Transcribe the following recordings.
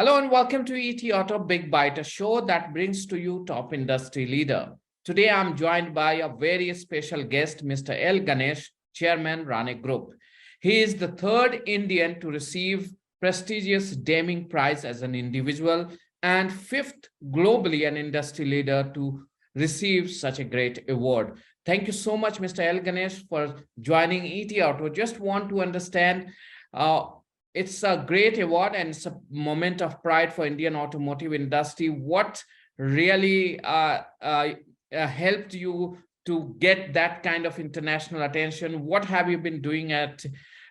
Hello and welcome to ETAuto Big Bite, a show that brings to you top industry leader. Today, I'm joined by a very special guest, Mr. L. Ganesh, Chairman, Rane Group. He is the third Indian to receive prestigious Deming Prize as an individual and fifth globally an industry leader to receive such a great award. Thank you so much, Mr. L. Ganesh, for joining ETAuto. Just want to understand it's a great award and it's a moment of pride for Indian automotive industry. What really helped you to get that kind of international attention? What have you been doing at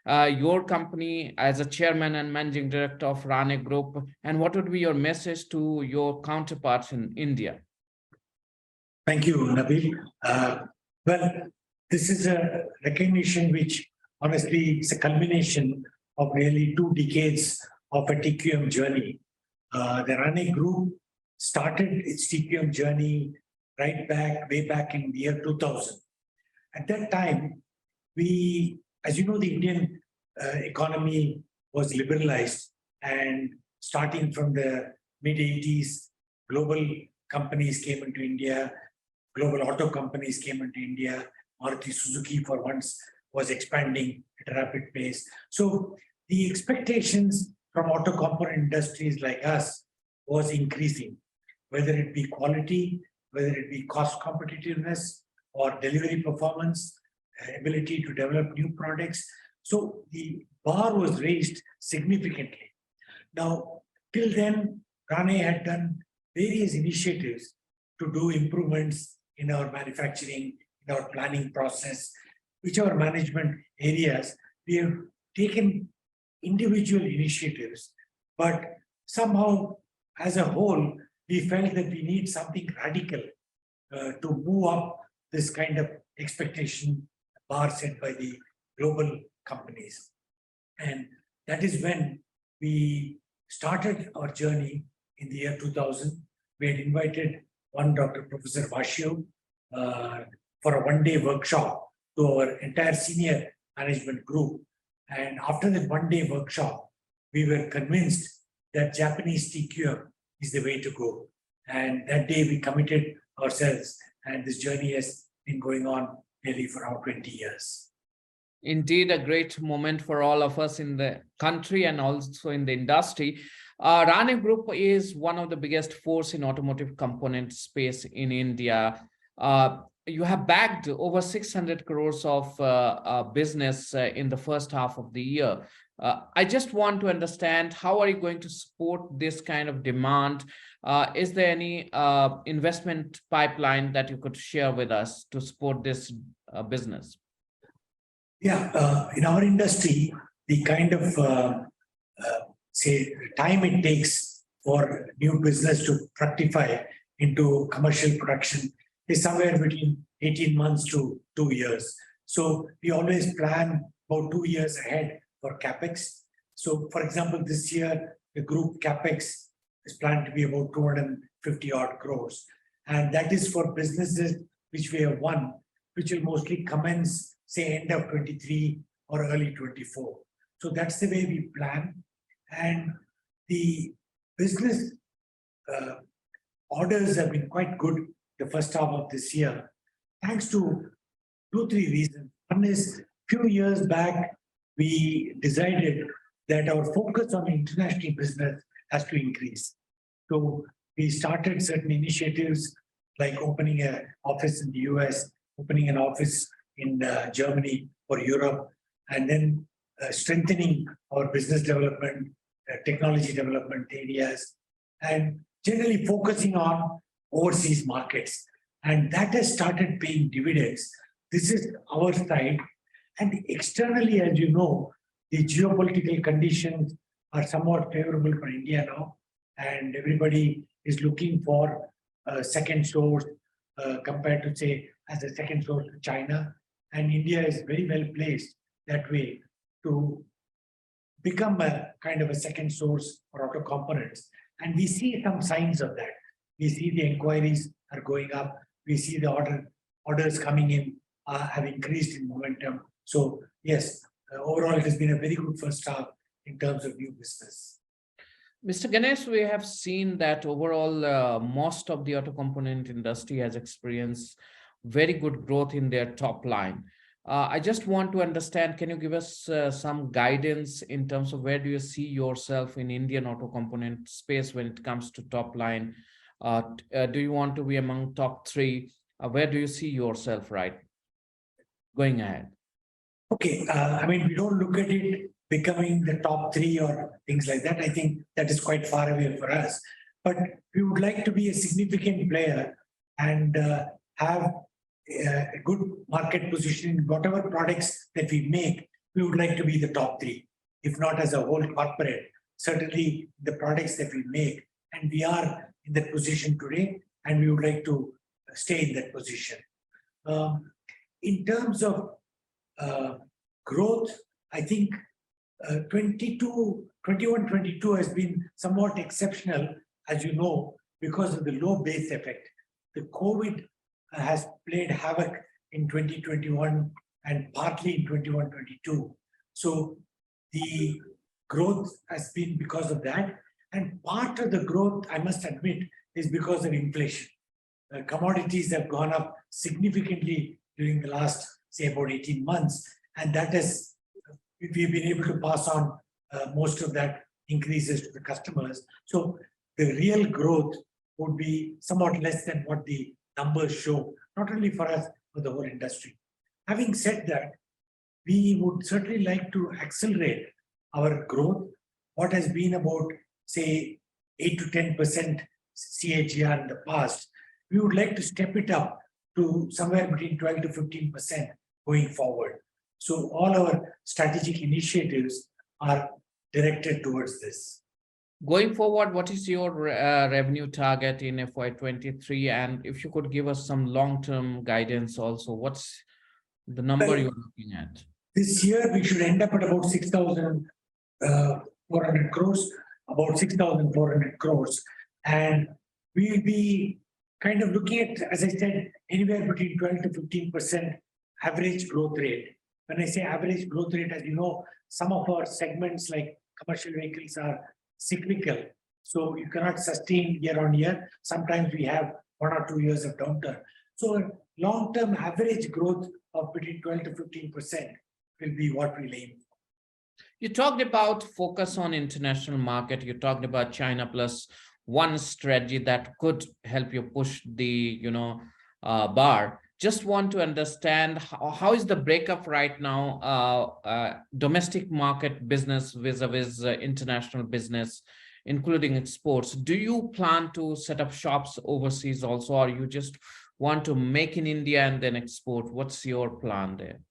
your company as a chairman and managing director of Rane Group? And what would be your message to your counterparts in India? Thank you, Nabeel. Well, this is a recognition which honestly is a culmination of nearly 2 decades of a TQM journey. The Rane Group started its TQM journey way back in the year 2000. At that time, as you know, the Indian economy was liberalized, and starting from the mid-80s, global companies came into India, global auto companies came into India. Maruti Suzuki for once was expanding at a rapid pace. So the expectations from auto component industries like us was increasing, whether it be quality, whether it be cost competitiveness or delivery performance, ability to develop new products. So the bar was raised significantly. Now, till then, Rane had done various initiatives to do improvements in our manufacturing, in our planning process, whichever management areas. We have taken individual initiatives, but somehow as a whole, we felt that we need something radical to move up this kind of expectation bar set by the global companies. And that is when we started our journey in the year 2000. We had invited one Dr. Professor Vashio for a one-day workshop to our entire senior management group. And after that one-day workshop, we were convinced that Japanese TQM is the way to go. And that day we committed ourselves, and this journey has been going on nearly for around 20 years. Indeed, a great moment for all of us in the country and also in the industry. Rane Group is one of the biggest force in automotive component space in India. You have bagged over 600 crores of business in the first half of the year. I just want to understand, how are you going to support this kind of demand? Is there any investment pipeline that you could share with us to support this business? Yeah, in our industry, the kind of time it takes for new business to fructify into commercial production is somewhere between 18 months to 2 years. So we always plan about 2 years ahead for capex. So for example, this year, the group capex is planned to be about 250 odd crores. And that is for businesses which we have won, which will mostly commence, say, end of 23 or early 24. So that's the way we plan. And the business orders have been quite good the first half of this year, thanks to 2-3 reasons. One is, few years back, we decided that our focus on international business has to increase. So we started certain initiatives like opening an office in the US, opening an office in Germany or Europe, and then strengthening our business development, technology development areas, and generally focusing on overseas markets. And that has started paying dividends. This is our side. And externally, as you know, the geopolitical conditions are somewhat favorable for India now. And everybody is looking for a second source compared to, say, as a second source to China. And India is very well placed that way to become a kind of a second source for auto components. And we see some signs of that. We see the inquiries are going up. We see the orders coming in have increased in momentum. So yes, overall, it has been a very good first half in terms of new business. Mr. Ganesh, we have seen that overall, most of the auto component industry has experienced very good growth in their top line. I just want to understand, can you give us some guidance in terms of where do you see yourself in Indian auto component space when it comes to top line? Do you want to be among top three? Where do you see yourself right going ahead? Okay, I mean, we don't look at it becoming the top three or things like that. I think that is quite far away for us. But we would like to be a significant player and have a good market position in whatever products that we make. We would like to be the top three, if not as a whole corporate, certainly the products that we make. And we are in that position today, and we would like to stay in that position. In terms of growth, I think 21, 22 has been somewhat exceptional, as you know, because of the low base effect. The COVID has played havoc in 2021 and partly in 21, 22. So the growth has been because of that. And part of the growth, I must admit, is because of inflation. Commodities have gone up significantly during the last, say, about 18 months. And that has, we've been able to pass on most of that increases to the customers. So the real growth would be somewhat less than what the numbers show, not only for us, but the whole industry. Having said that, we would certainly like to accelerate our growth. What has been about, say, 8 to 10% CAGR in the past, we would like to step it up to somewhere between 12 to 15% going forward. So all our strategic initiatives are directed towards this. Going forward, what is your revenue target in FY23? And if you could give us some long-term guidance also, what's the number you're looking at? This year, we should end up at about 6,400 crores, about 6,400 crores. And we'll be kind of looking at, as I said, anywhere between 12 to 15% average growth rate. When I say average growth rate, as you know, some of our segments like commercial vehicles are cyclical. So you cannot sustain year on year. Sometimes we have 1 or 2 years of downturn. So long-term average growth of between 12 to 15% will be what we'll aim for. You talked about focus on international market. You talked about China plus one strategy that could help you push the bar. Just want to understand how is the breakup right now, domestic market business vis-a-vis international business, including exports. Do you plan to set up shops overseas also, or you just want to make in India and then export? What's your plan there?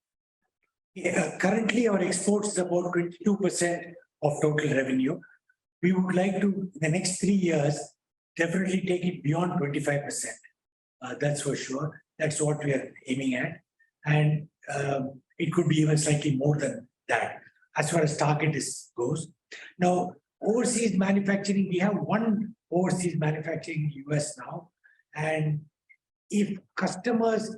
Yeah, currently our exports is about 22% of total revenue. We would like to, in the next 3 years, definitely take it beyond 25%. That's for sure. That's what we are aiming at. And it could be even slightly more than that, as far as target goes. Now, overseas manufacturing, we have one overseas manufacturing in the US now. And if customers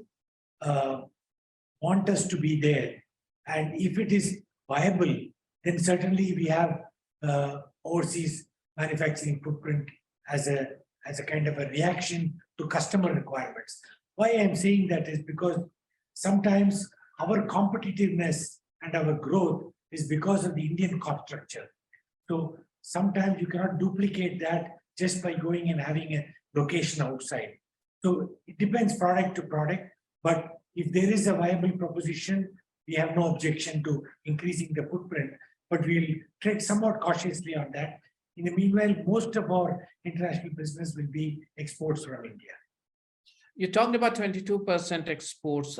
want us to be there, and if it is viable, then certainly we have overseas manufacturing footprint as a kind of a reaction to customer requirements. Why I'm saying that is because sometimes our competitiveness and our growth is because of the Indian cost structure. So sometimes you cannot duplicate that just by going and having a location outside. So it depends product to product, but if there is a viable proposition, we have no objection to increasing the footprint, but we'll tread somewhat cautiously on that. In the meanwhile, most of our international business will be exports from India. You talked about 22% exports.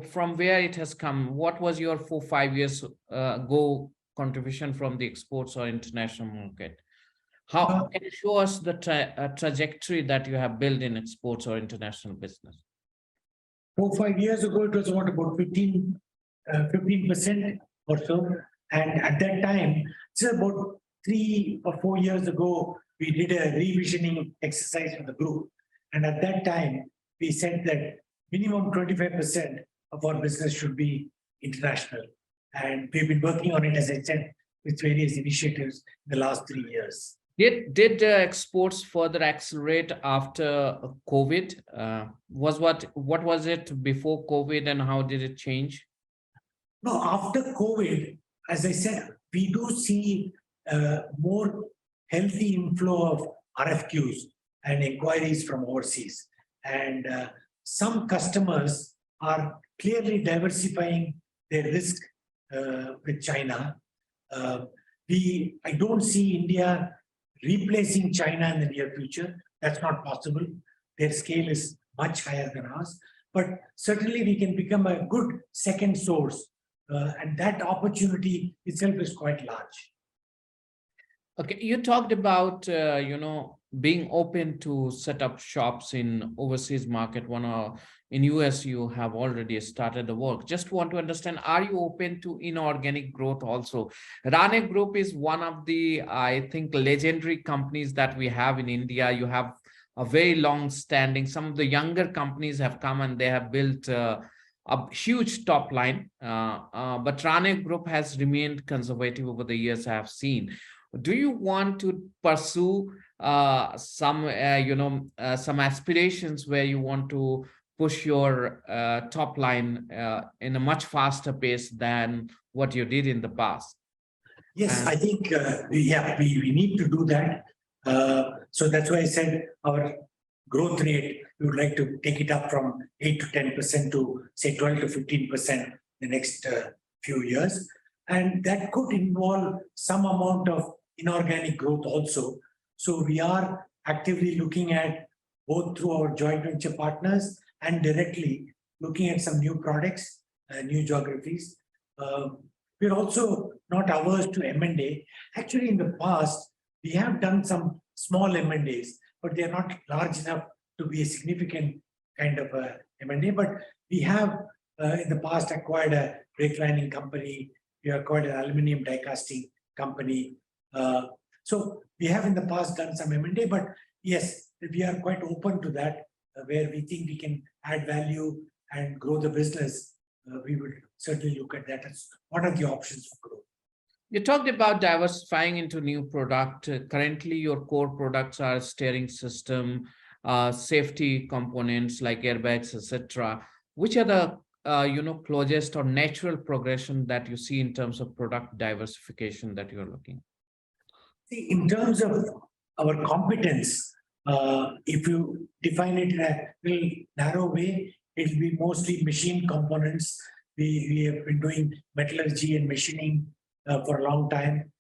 From where it has come? What was your 4-5 years ago contribution from the exports or international market? How can you show us the trajectory that you have built in exports or international business? 4-5 years ago, it was about 15% or so. And at that time, it's about 3 or 4 years ago, we did a revisioning exercise for the group. And at that time, we said that minimum 25% of our business should be international. And we've been working on it, as I said, with various initiatives in the last 3 years. Did exports further accelerate after COVID? What was it before COVID, and how did it change? No, after COVID, as I said, we do see more healthy inflow of RFQs and inquiries from overseas. And some customers are clearly diversifying their risk with China. I don't see India replacing China in the near future. That's not possible. Their scale is much higher than ours. But certainly we can become a good second source. And that opportunity itself is quite large. Okay, you talked about being open to set up shops in overseas market. In US, you have already started the work. Just want to understand, are you open to inorganic growth also? Rane Group is one of the, I think, legendary companies that we have in India. You have a very long standing. Some of the younger companies have come and they have built a huge top line. But Rane Group has remained conservative over the years, I have seen. Do you want to pursue some aspirations where you want to push your top line in a much faster pace than what you did in the past? Yes, I think, we need to do that. So that's why I said our growth rate, we would like to take it up from 8 to 10% to say 12 to 15% the next few years. And that could involve some amount of inorganic growth also. So we are actively looking at both through our joint venture partners and directly looking at some new products, new geographies. We're also not averse to M&A. Actually, in the past, we have done some small M&As, but they're not large enough to be a significant kind of M&A. But we have in the past acquired a brake lining company. We acquired an aluminum die casting company. So we have in the past done some M&A, but yes, we are quite open to that, where we think we can add value and grow the business. We would certainly look at that as one of the options for growth. You talked about diversifying into new product. Currently, your core products are steering system, safety components like airbags, etc. Which are the closest or natural progression that you see in terms of product diversification that you're looking? In terms of our competence, if you define it in a very narrow way, it will be mostly machine components. We have been doing metallurgy and machining for a long time.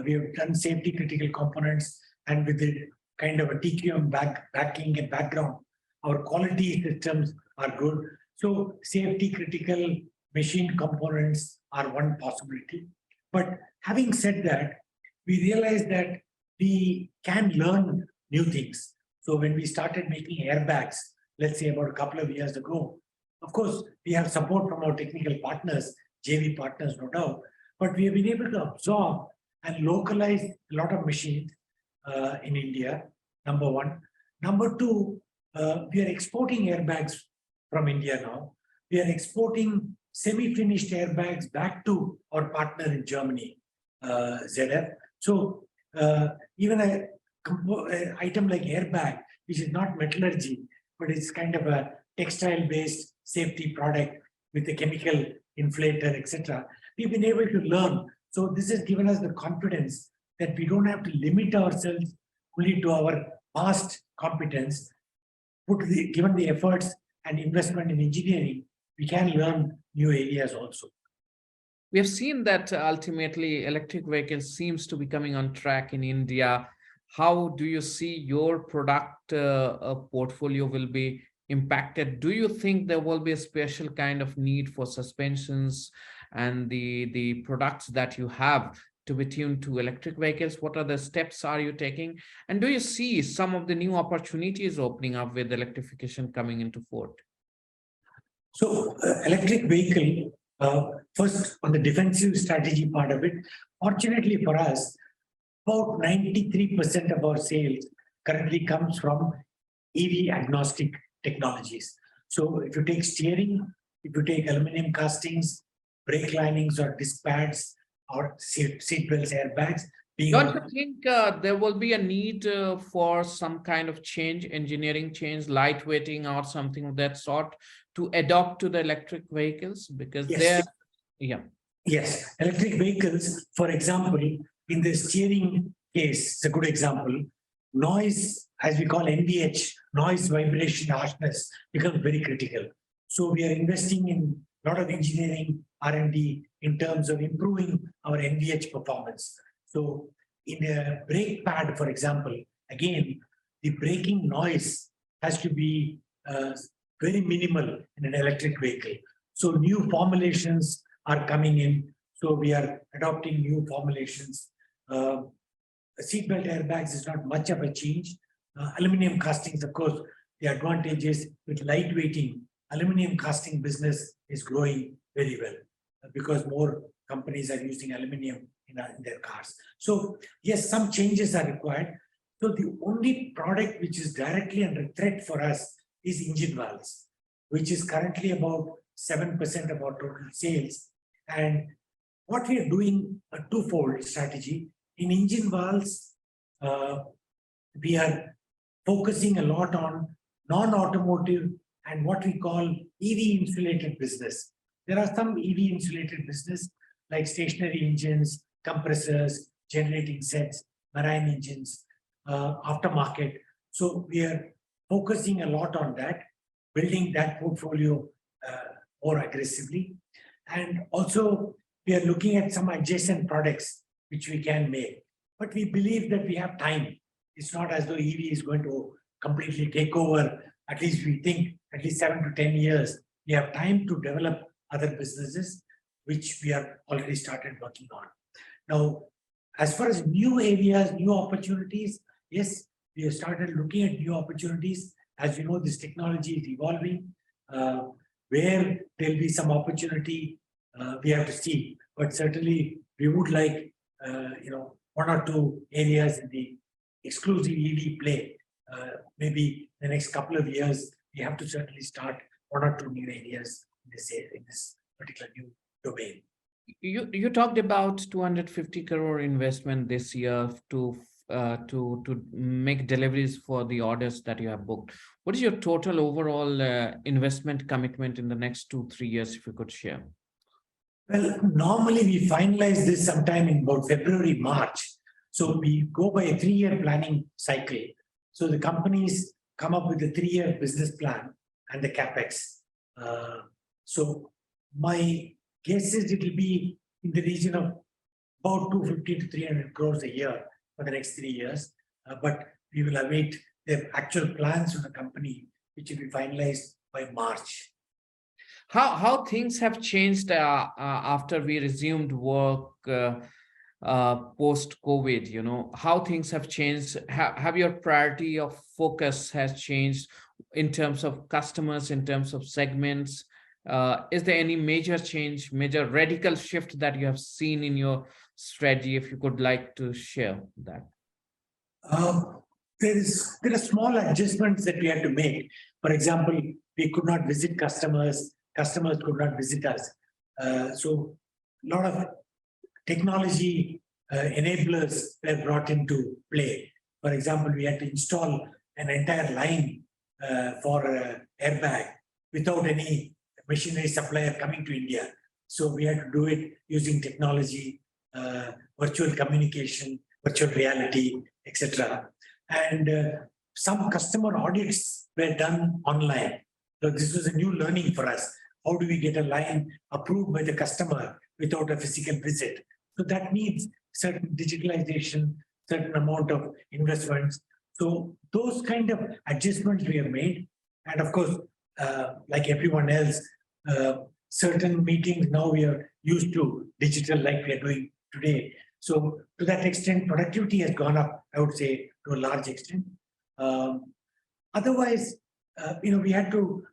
We have done safety critical components, and with the kind of a TQM backing and background, our quality systems are good. So safety critical machine components are one possibility. But having said that, we realized that we can learn new things. So when we started making airbags, let's say about a couple of years ago, of course, we have support from our technical partners, JV partners, no doubt, but we have been able to absorb and localize a lot of machines in India, number one. Number two, we are exporting airbags from India now. We are exporting semi-finished airbags back to our partner in Germany, ZF. So even an item like airbag, which is not metallurgy, but it's kind of a textile-based safety product with a chemical inflator, etc. We've been able to learn. So this has given us the confidence that we don't have to limit ourselves only to our past competence. Given the efforts and investment in engineering, we can learn new areas also. We have seen that ultimately electric vehicles seems to be coming on track in India. How do you see your product portfolio will be impacted? Do you think there will be a special kind of need for suspensions and the products that you have to be tuned to electric vehicles? What are the steps are you taking? And do you see some of the new opportunities opening up with electrification coming into force? So electric vehicle, first on the defensive strategy part of it, fortunately for us, about 93% of our sales currently comes from EV agnostic technologies. So if you take steering, if you take aluminum castings, brake linings or disc pads or seat belts, airbags, being Don't you think there will be a need for some kind of change, engineering change, lightweighting or something of that sort to adopt to the electric vehicles? Because yes, yeah. yes, electric vehicles, for example, in the steering case, it's a good example. Noise, as we call NVH, noise, vibration, harshness, becomes very critical. So we are investing in a lot of engineering R&D in terms of improving our NVH performance. So in a brake pad, for example, again, the braking noise has to be very minimal in an electric vehicle. So new formulations are coming in. So we are adopting new formulations. Seatbelt airbags is not much of a change. Aluminum castings, of course, the advantage is with lightweighting, aluminum casting business is growing very well because more companies are using aluminum in their cars. So yes, some changes are required. So the only product which is directly under threat for us is engine valves, which is currently about 7% of our total sales. And what we are doing a twofold strategy. In engine valves, we are focusing a lot on non-automotive and what we call EV insulated business. There are some EV insulated business like stationary engines, compressors, generating sets, marine engines, aftermarket. So we are focusing a lot on that, building that portfolio more aggressively. And also we are looking at some adjacent products which we can make. But we believe that we have time. It's not as though EV is going to completely take over. At least we think at least 7 to 10 years. We have time to develop other businesses, which we have already started working on. Now, as far as new areas, new opportunities, yes, we have started looking at new opportunities. As you know, this technology is evolving. Where there'll be some opportunity, we have to see. But certainly, we would like, one or two areas in the exclusive EV play. Maybe the next couple of years, we have to certainly start one or two new areas in this particular new domain. You talked about 250 crore investment this year to make deliveries for the orders that you have booked. What is your total overall investment commitment in the next 2-3 years, if you could share? Well, normally we finalize this sometime in about February, March. So we go by a 3-year planning cycle. So the companies come up with a 3-year business plan and the capex. So my guess is it will be in the region of about 250 to 300 crores a year for the next 3 years. But we will await the actual plans from the company, which will be finalized by March. How things have changed after we resumed work post-COVID, how things have changed? Have your priority of focus has changed in terms of customers, in terms of segments? Is there any major change, major radical shift that you have seen in your strategy, if you could like to share that? There are small adjustments that we had to make. For example, we could not visit customers could not visit us. So a lot of technology enablers were brought into play. For example, we had to install an entire line for airbag without any machinery supplier coming to India. So we had to do it using technology, virtual communication, virtual reality, etc. And some customer audits were done online. So this was a new learning for us. How do we get a line approved by the customer without a physical visit? So that needs certain digitalization, certain amount of investments. So those kind of adjustments we have made. And of course, like everyone else, certain meetings now we are used to digital like we are doing today. So to that extent, productivity has gone up, I would say, to a large extent. Otherwise, we had to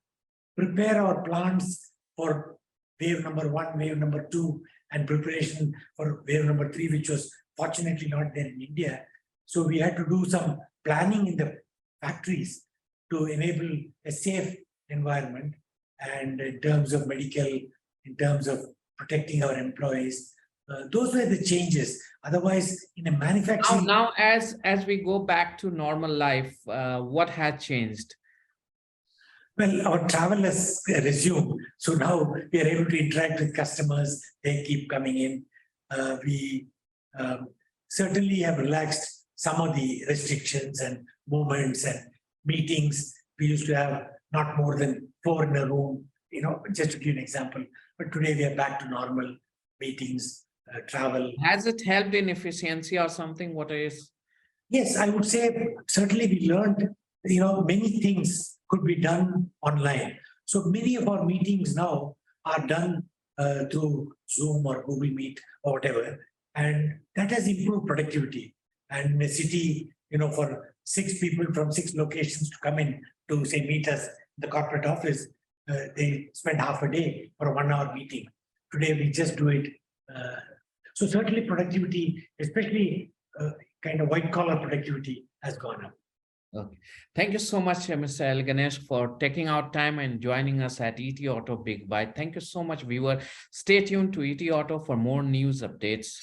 prepare our plants for wave number 1, wave number 2, and preparation for wave number 3, which was fortunately not there in India. So we had to do some planning in the factories to enable a safe environment, and in terms of medical, in terms of protecting our employees. Those were the changes. Otherwise, in a manufacturing. Now, as we go back to normal life, what has changed? Well, our travel has resumed. So now we are able to interact with customers. They keep coming in. We certainly have relaxed some of the restrictions and movements and meetings. We used to have not more than 4 in a room, just to give you an example. But today we are back to normal meetings, travel. Has it helped in efficiency or something? What is? Yes, I would say certainly we learned, many things could be done online. So many of our meetings now are done through Zoom or Google Meet or whatever. And that has improved productivity. And in a city, for 6 people from 6 locations to come in to say meet us in the corporate office, they spend half a day for a 1-hour meeting. Today we just do it. So certainly productivity, especially kind of white collar productivity, has gone up. Okay. Thank you so much, Mr. L. Ganesh, for taking out time and joining us at ETAuto Big Bite. Thank you so much, viewer. Stay tuned to ETAuto for more news updates.